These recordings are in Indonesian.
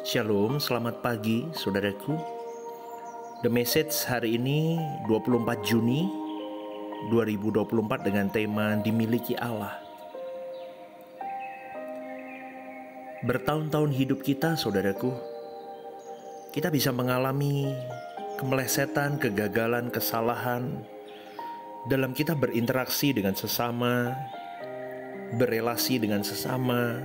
Shalom, selamat pagi saudaraku. The Message hari ini 24 Juni 2024 dengan tema Dimiliki Allah. Bertahun-tahun hidup kita saudaraku, kita bisa mengalami kemelesetan, kegagalan, kesalahan dalam kita berinteraksi dengan sesama, berelasi dengan sesama,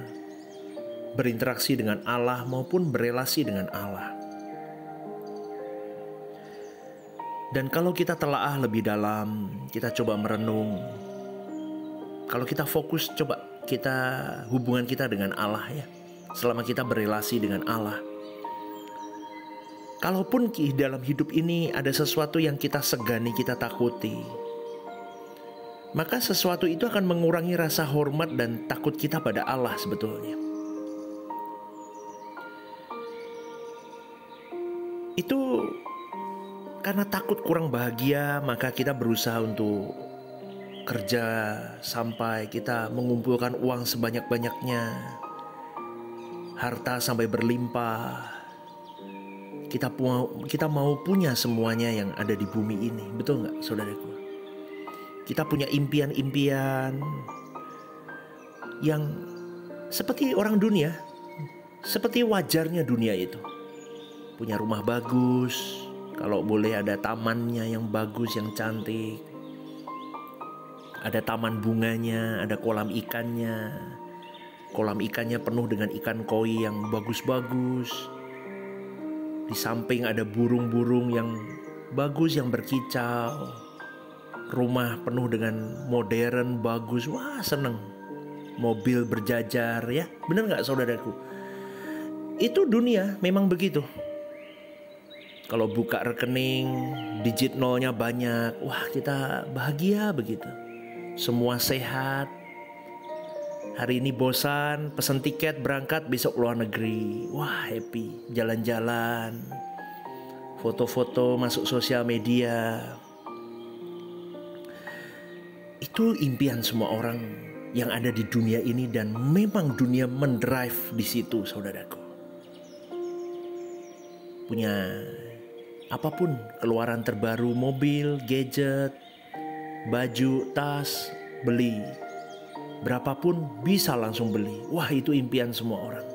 berinteraksi dengan Allah maupun berelasi dengan Allah. Dan kalau kita telaah lebih dalam, kita coba merenung. Kalau kita fokus, coba kita hubungan kita dengan Allah ya. Selama kita berelasi dengan Allah. Kalaupun dalam hidup ini ada sesuatu yang kita segani, kita takuti, maka sesuatu itu akan mengurangi rasa hormat dan takut kita pada Allah sebetulnya. Itu karena takut kurang bahagia, maka kita berusaha untuk kerja sampai kita mengumpulkan uang sebanyak-banyaknya, harta sampai berlimpah. Kita mau punya semuanya yang ada di bumi ini, betul nggak saudaraku? Kita punya impian-impian yang seperti orang dunia, seperti wajarnya dunia itu. Punya rumah bagus, kalau boleh ada tamannya yang bagus, yang cantik. Ada taman bunganya, ada kolam ikannya. Kolam ikannya penuh dengan ikan koi yang bagus-bagus. Di samping ada burung-burung yang bagus, yang berkicau. Rumah penuh dengan modern, bagus. Wah, seneng. Mobil berjajar ya. Benar gak saudaraku? Itu dunia, memang begitu. Kalau buka rekening, digit nolnya banyak, wah kita bahagia begitu. Semua sehat. Hari ini bosan, pesan tiket berangkat besok luar negeri. Wah happy, jalan-jalan, foto-foto masuk sosial media. Itu impian semua orang yang ada di dunia ini, dan memang dunia mendrive di situ saudaraku. Punya apapun, keluaran terbaru, mobil, gadget, baju, tas, beli. Berapapun bisa langsung beli. Wah itu impian semua orang.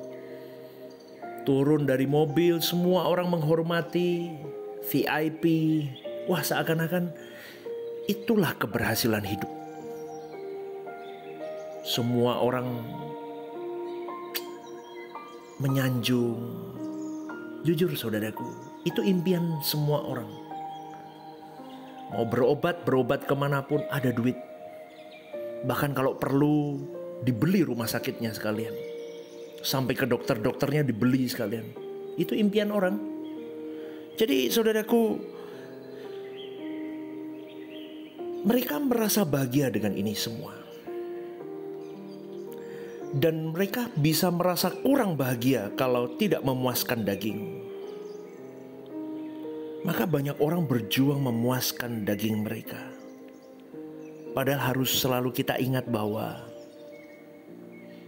Turun dari mobil, semua orang menghormati, VIP. Wah seakan-akan itulah keberhasilan hidup. Semua orang menyanjung. Jujur saudaraku, itu impian semua orang. Mau berobat kemanapun ada duit. Bahkan kalau perlu dibeli rumah sakitnya sekalian. Sampai ke dokternya dibeli sekalian. Itu impian orang. Jadi saudaraku, mereka merasa bahagia dengan ini semua. Dan mereka bisa merasa kurang bahagia kalau tidak memuaskan daging. Maka banyak orang berjuang memuaskan daging mereka. Padahal harus selalu kita ingat bahwa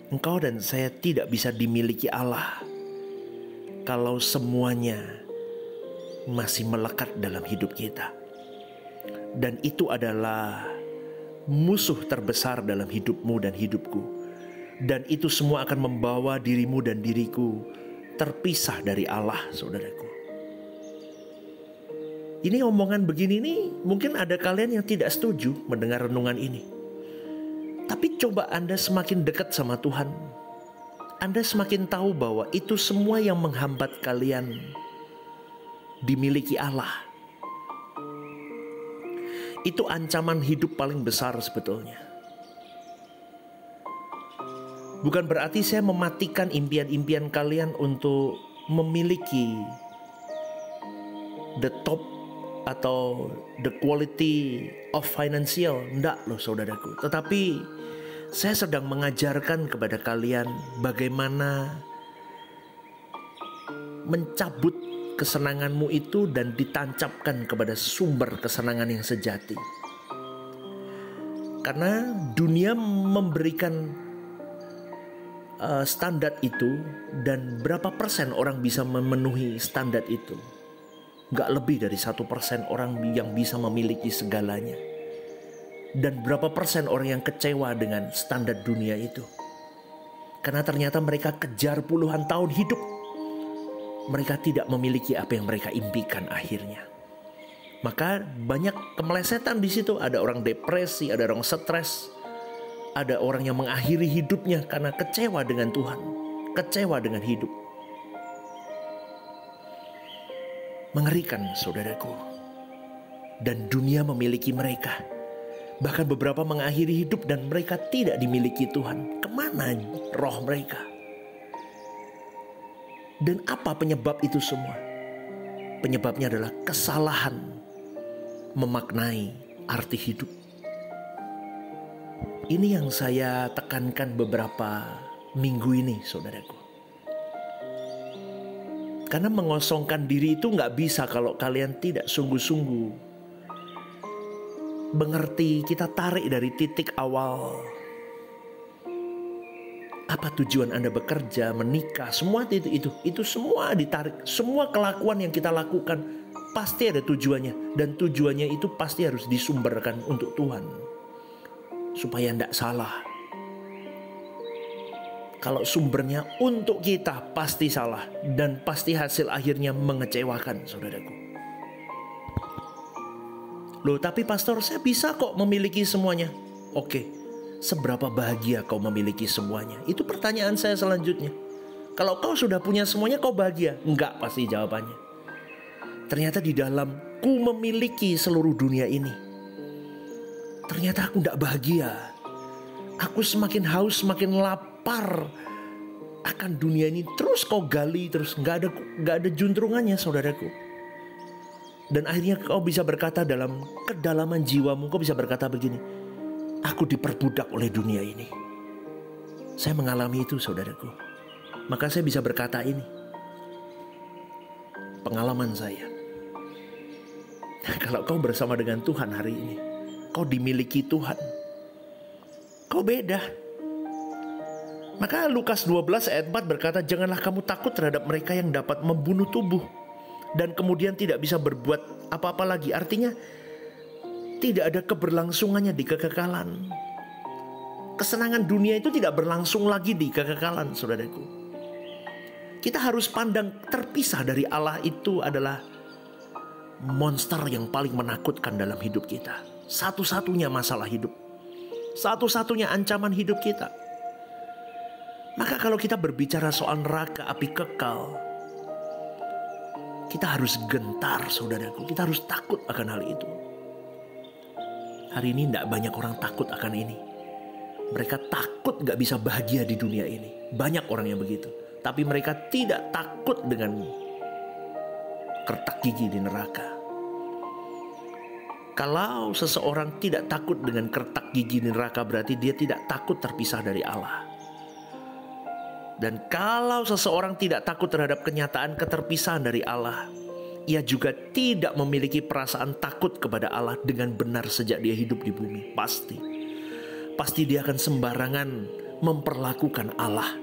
engkau dan saya tidak bisa dimiliki Allah kalau semuanya masih melekat dalam hidup kita. Dan itu adalah musuh terbesar dalam hidupmu dan hidupku. Dan itu semua akan membawa dirimu dan diriku terpisah dari Allah, saudaraku. Ini omongan begini nih, mungkin ada kalian yang tidak setuju mendengar renungan ini. Tapi coba Anda semakin dekat sama Tuhan, Anda semakin tahu bahwa itu semua yang menghambat kalian dimiliki Allah. Itu ancaman hidup paling besar sebetulnya. Bukan berarti saya mematikan impian-impian kalian untuk memiliki the top atau the quality of financial. Enggak loh saudaraku. Tetapi saya sedang mengajarkan kepada kalian bagaimana mencabut kesenanganmu itu dan ditancapkan kepada sumber kesenangan yang sejati. Karena dunia memberikan standar itu dan berapa persen orang bisa memenuhi standar itu. Gak lebih dari 1% orang yang bisa memiliki segalanya. Dan berapa persen orang yang kecewa dengan standar dunia itu. Karena ternyata mereka kejar puluhan tahun hidup. Mereka tidak memiliki apa yang mereka impikan akhirnya. Maka banyak kemelesetan di situ. Ada orang depresi, ada orang stres. Ada orang yang mengakhiri hidupnya karena kecewa dengan Tuhan. Kecewa dengan hidup. Mengerikan, saudaraku. Dan dunia memiliki mereka. Bahkan beberapa mengakhiri hidup dan mereka tidak dimiliki Tuhan. Kemana roh mereka? Dan apa penyebab itu semua? Penyebabnya adalah kesalahan memaknai arti hidup. Ini yang saya tekankan beberapa minggu ini, saudaraku. Karena mengosongkan diri itu gak bisa kalau kalian tidak sungguh-sungguh mengerti, kita tarik dari titik awal. Apa tujuan Anda bekerja, menikah, semua itu semua ditarik. Semua kelakuan yang kita lakukan pasti ada tujuannya. Dan tujuannya itu pasti harus disumberkan untuk Tuhan. Supaya tidak salah. Kalau sumbernya untuk kita pasti salah. Dan pasti hasil akhirnya mengecewakan, saudaraku. Loh, tapi pastor, saya bisa kok memiliki semuanya. Oke, seberapa bahagia kau memiliki semuanya? Itu pertanyaan saya selanjutnya. Kalau kau sudah punya semuanya, kau bahagia? Enggak pasti jawabannya. Ternyata di dalam ku memiliki seluruh dunia ini, ternyata aku tidak bahagia. Aku semakin haus, semakin lapar akan dunia ini. Terus kau gali, terus gak ada juntrungannya, saudaraku. Dan akhirnya kau bisa berkata dalam kedalaman jiwamu, kau bisa berkata begini, aku diperbudak oleh dunia ini. Saya mengalami itu, saudaraku. Maka saya bisa berkata ini, pengalaman saya. Kalau kau bersama dengan Tuhan hari ini, kau dimiliki Tuhan, kau beda. Maka Lukas 12 ayat 4 berkata, janganlah kamu takut terhadap mereka yang dapat membunuh tubuh dan kemudian tidak bisa berbuat apa-apa lagi. Artinya tidak ada keberlangsungannya di kekekalan. Kesenangan dunia itu tidak berlangsung lagi di kekekalan, saudaraku. Kita harus pandang terpisah dari Allah itu adalah monster yang paling menakutkan dalam hidup kita. Satu-satunya masalah hidup. Satu-satunya ancaman hidup kita. Maka kalau kita berbicara soal neraka api kekal, kita harus gentar, saudaraku. Kita harus takut akan hal itu. Hari ini tidak banyak orang takut akan ini. Mereka takut gak bisa bahagia di dunia ini. Banyak orang yang begitu. Tapi mereka tidak takut dengan kertak gigi di neraka. Kalau seseorang tidak takut dengan kertak gigi di neraka, berarti dia tidak takut terpisah dari Allah. Dan kalau seseorang tidak takut terhadap kenyataan keterpisahan dari Allah, ia juga tidak memiliki perasaan takut kepada Allah dengan benar sejak dia hidup di bumi. Pasti dia akan sembarangan memperlakukan Allah.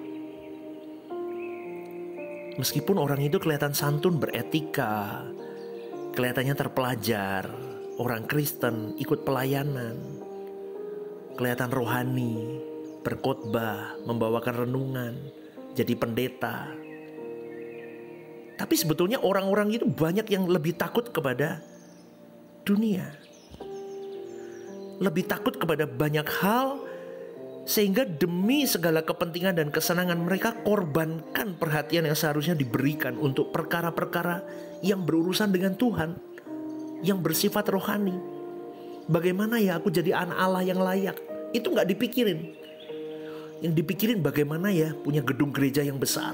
Meskipun orang itu kelihatan santun, beretika, kelihatannya terpelajar, orang Kristen, ikut pelayanan, kelihatan rohani, berkhotbah, membawakan renungan, jadi pendeta. Tapi sebetulnya orang-orang itu banyak yang lebih takut kepada dunia. Lebih takut kepada banyak hal, sehingga demi segala kepentingan dan kesenangan mereka korbankan perhatian yang seharusnya diberikan untuk perkara-perkara yang berurusan dengan Tuhan, yang bersifat rohani. Bagaimana ya aku jadi anak Allah yang layak? Itu gak dipikirin. Yang dipikirin bagaimana ya punya gedung gereja yang besar.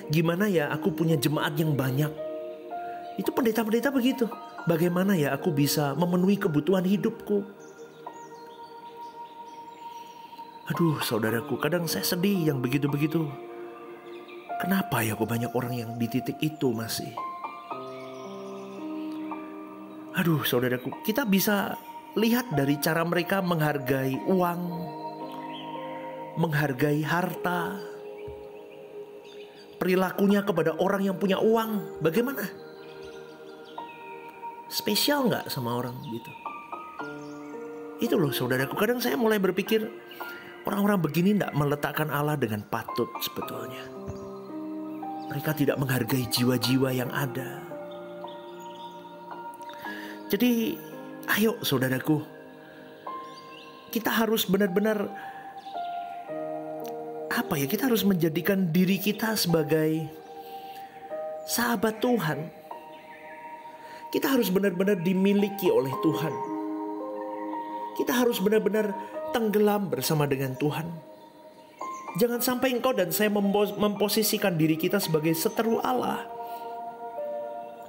Gimana ya aku punya jemaat yang banyak. Itu pendeta-pendeta begitu. Bagaimana ya aku bisa memenuhi kebutuhan hidupku. Aduh, saudaraku, kadang saya sedih yang begitu-begitu. Kenapa ya kok banyak orang yang di titik itu masih. Aduh, saudaraku, kita bisa lihat dari cara mereka menghargai uang, menghargai harta, perilakunya kepada orang yang punya uang, bagaimana? Spesial nggak sama orang gitu? Itu loh saudaraku, kadang saya mulai berpikir orang-orang begini tidak meletakkan Allah dengan patut sebetulnya. Mereka tidak menghargai jiwa-jiwa yang ada. Jadi ayo saudaraku, kita harus benar-benar kita harus menjadikan diri kita sebagai sahabat Tuhan. Kita harus benar-benar dimiliki oleh Tuhan. Kita harus benar-benar tenggelam bersama dengan Tuhan. Jangan sampai engkau dan saya memposisikan diri kita sebagai seteru Allah.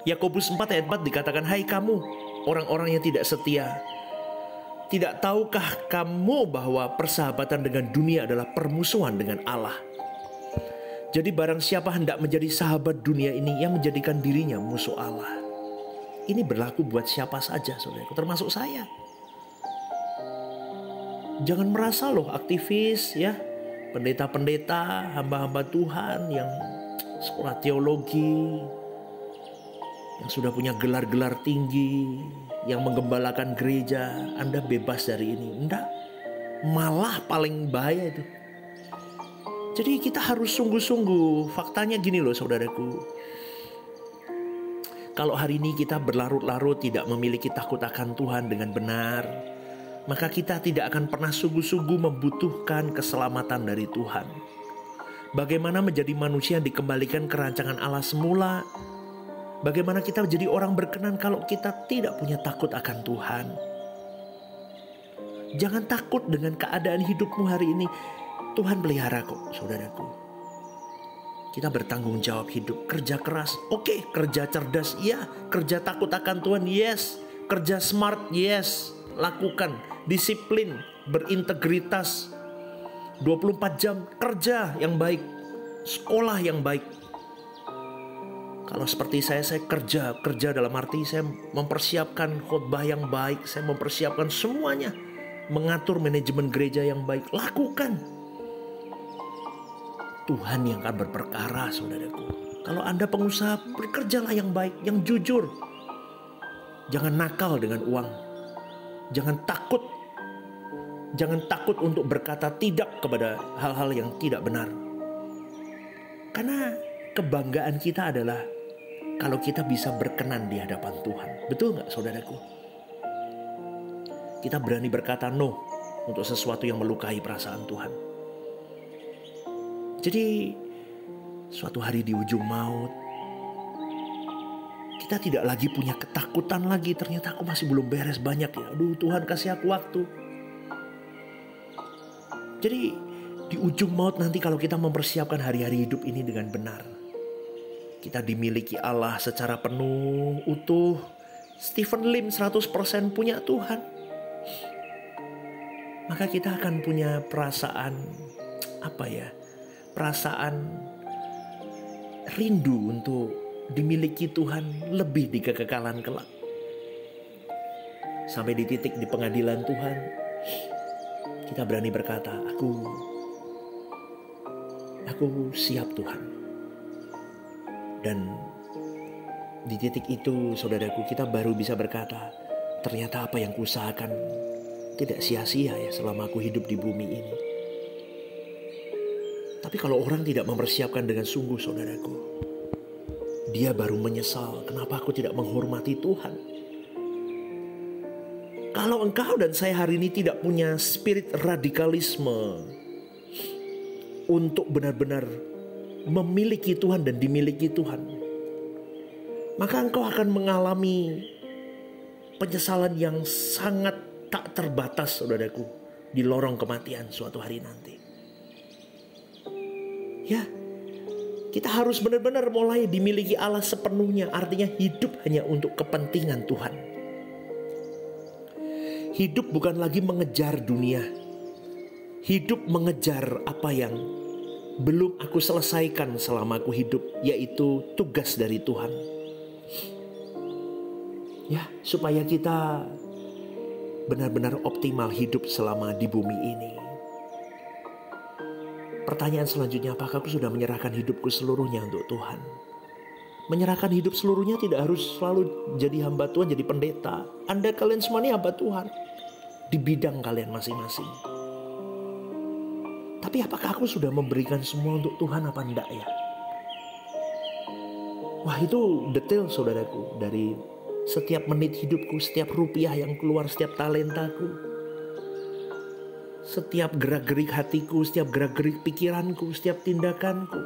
Yakobus 4 ayat 4 dikatakan, hai kamu orang-orang yang tidak setia, tidak tahukah kamu bahwa persahabatan dengan dunia adalah permusuhan dengan Allah? Jadi barang siapa hendak menjadi sahabat dunia ini, yang menjadikan dirinya musuh Allah. Ini berlaku buat siapa saja saudaraku, termasuk saya. Jangan merasa loh aktivis ya, pendeta-pendeta, hamba-hamba Tuhan yang sekolah teologi, yang sudah punya gelar-gelar tinggi, yang menggembalakan gereja, Anda bebas dari ini. Enggak, malah paling bahaya itu. Jadi kita harus sungguh-sungguh. Faktanya gini loh saudaraku, kalau hari ini kita berlarut-larut tidak memiliki takut akan Tuhan dengan benar, maka kita tidak akan pernah sungguh-sungguh membutuhkan keselamatan dari Tuhan. Bagaimana menjadi manusia yang dikembalikan ke rancangan Allah semula? Bagaimana kita menjadi orang berkenan kalau kita tidak punya takut akan Tuhan? Jangan takut dengan keadaan hidupmu hari ini. Tuhan pelihara kok, saudaraku. Kita bertanggung jawab hidup, kerja keras, oke, kerja cerdas, iya, kerja takut akan Tuhan, yes, kerja smart, yes, lakukan, disiplin, berintegritas, 24 jam kerja yang baik, sekolah yang baik. Kalau seperti saya kerja dalam arti saya mempersiapkan khotbah yang baik, saya mempersiapkan semuanya, mengatur manajemen gereja yang baik, lakukan. Tuhan yang akan berperkara saudaraku. Kalau Anda pengusaha, bekerjalah yang baik, yang jujur. Jangan nakal dengan uang. Jangan takut. Jangan takut untuk berkata tidak kepada hal-hal yang tidak benar. Karena kebanggaan kita adalah kalau kita bisa berkenan di hadapan Tuhan. Betul gak saudaraku? Kita berani berkata no untuk sesuatu yang melukai perasaan Tuhan. Jadi suatu hari di ujung maut, kita tidak lagi punya ketakutan lagi. Ternyata aku masih belum beres banyak ya. Aduh Tuhan kasih aku waktu. Jadi di ujung maut nanti kalau kita mempersiapkan hari-hari hidup ini dengan benar, kita dimiliki Allah secara penuh, utuh. Stephen Lim 100% punya Tuhan. Maka kita akan punya perasaan perasaan rindu untuk dimiliki Tuhan lebih di kekekalan kelak. Sampai di titik di pengadilan Tuhan, kita berani berkata, aku siap Tuhan. Dan di titik itu saudaraku, kita baru bisa berkata, ternyata apa yang kuusahakan tidak sia-sia ya selama aku hidup di bumi ini. Tapi kalau orang tidak mempersiapkan dengan sungguh saudaraku, dia baru menyesal kenapa aku tidak menghormati Tuhan. Kalau engkau dan saya hari ini tidak punya spirit radikalisme untuk benar-benar memiliki Tuhan dan dimiliki Tuhan, maka engkau akan mengalami penyesalan yang sangat tak terbatas saudaraku di lorong kematian suatu hari nanti. Ya, kita harus benar-benar mulai dimiliki Allah sepenuhnya. Artinya hidup hanya untuk kepentingan Tuhan. Hidup bukan lagi mengejar dunia. Hidup mengejar apa yang belum aku selesaikan selama aku hidup, yaitu tugas dari Tuhan. Ya, supaya kita benar-benar optimal hidup selama di bumi ini. Pertanyaan selanjutnya, apakah aku sudah menyerahkan hidupku seluruhnya untuk Tuhan? Menyerahkan hidup seluruhnya tidak harus selalu jadi hamba Tuhan, jadi pendeta. Kalian semua ini hamba Tuhan di bidang kalian masing-masing. Tapi apakah aku sudah memberikan semua untuk Tuhan apa enggak ya? Wah, itu detail saudaraku. Dari setiap menit hidupku, setiap rupiah yang keluar, setiap talentaku, setiap gerak-gerik hatiku, setiap gerak-gerik pikiranku, setiap tindakanku,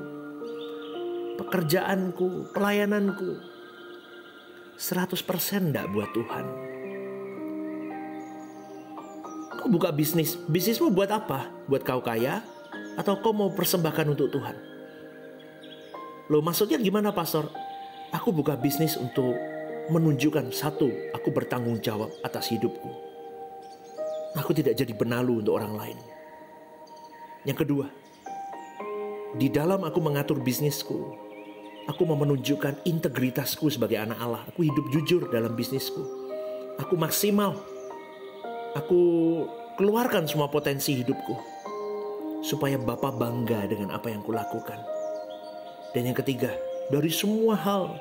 pekerjaanku, pelayananku, 100% enggak buat Tuhan. Kau buka bisnismu buat apa? Buat kau kaya? Atau kau mau persembahkan untuk Tuhan? Loh, maksudnya gimana, pastor? Aku buka bisnis untuk menunjukkan, satu, aku bertanggung jawab atas hidupku. Aku tidak jadi benalu untuk orang lain. Yang kedua, di dalam aku mengatur bisnisku, aku mau menunjukkan integritasku sebagai anak Allah. Aku hidup jujur dalam bisnisku. Aku maksimal. Aku keluarkan semua potensi hidupku supaya Bapa bangga dengan apa yang kulakukan. Dan yang ketiga, dari semua hal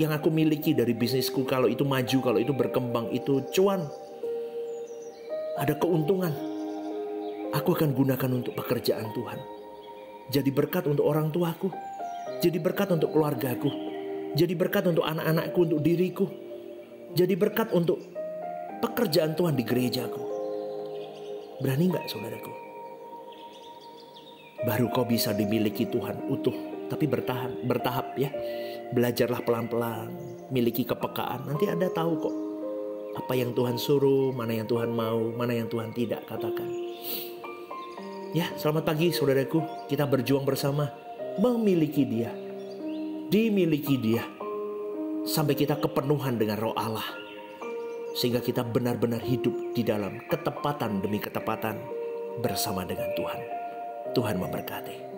yang aku miliki dari bisnisku, kalau itu maju, kalau itu berkembang, itu cuan, ada keuntungan, aku akan gunakan untuk pekerjaan Tuhan. Jadi berkat untuk orang tuaku, jadi berkat untuk keluargaku, jadi berkat untuk anak-anakku, untuk diriku, jadi berkat untuk pekerjaan Tuhan di gerejaku. Berani gak saudaraku? Baru kau bisa dimiliki Tuhan utuh, tapi bertahap ya. Belajarlah pelan-pelan, miliki kepekaan. Nanti Anda tahu kok apa yang Tuhan suruh, mana yang Tuhan mau, mana yang Tuhan tidak katakan. Ya, selamat pagi saudaraku. Kita berjuang bersama memiliki Dia, dimiliki Dia, sampai kita kepenuhan dengan Roh Allah, sehingga kita benar-benar hidup di dalam ketepatan demi ketepatan bersama dengan Tuhan. Tuhan memberkati.